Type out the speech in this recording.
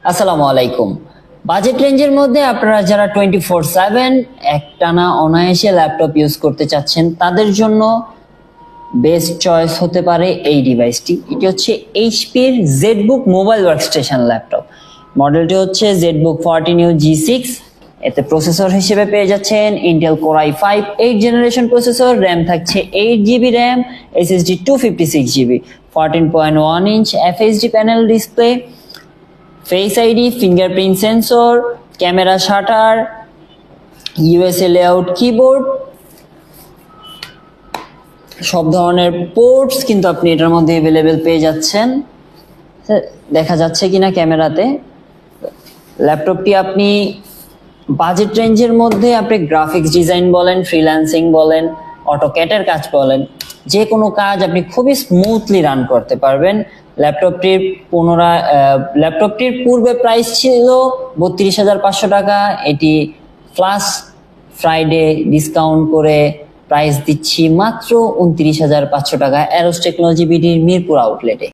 আসসালামু আলাইকুম। বাজেট রেঞ্জের মধ্যে আপনারা যারা 24/7 একটানা অনায়াসে ল্যাপটপ ইউজ করতে চাচ্ছেন তাদের জন্য বেস্ট চয়েস হতে পারে এই ডিভাইসটি। এটি হচ্ছে এইচপির জেডবুক মোবাইল ওয়ার্কস্টেশন ল্যাপটপ। মডেলটি হচ্ছে জেডবুক 14U G6। এতে প্রসেসর হিসেবে পেয়ে যাচ্ছেন Intel core i5 8 generation processor, RAM থাকছে 8GB RAM, SSD 256GB, 14.1 inch FHD panel display, face ID, fingerprint sensor, camera shutter, USA layout keyboard, সব ধরনের ports কিন্তু আপনি এটার মধ্যে অ্যাভেলেবেল পেয়ে যাচ্ছেন। দেখা যাচ্ছে কিনা ক্যামেরাতে। ল্যাপটপটি আপনি বাজেট রেঞ্জের মধ্যে আপনি গ্রাফিক্স ডিজাইন বলেন, ফ্রিল্যান্সিং বলেন, অটোক্যাটের কাজ বলেন, যে কোনো কাজ আপনি খুবই স্মুথলি রান করতে পারবেন। ল্যাপটপটির পূর্বে প্রাইস ছিল 32,500 টাকা। এটি প্লাস ফ্রাইডে ডিসকাউন্ট করে প্রাইস দিচ্ছি মাত্র 29,500 টাকা অ্যারোস টেকনোলজি বিডির মিরপুর আউটলেটে।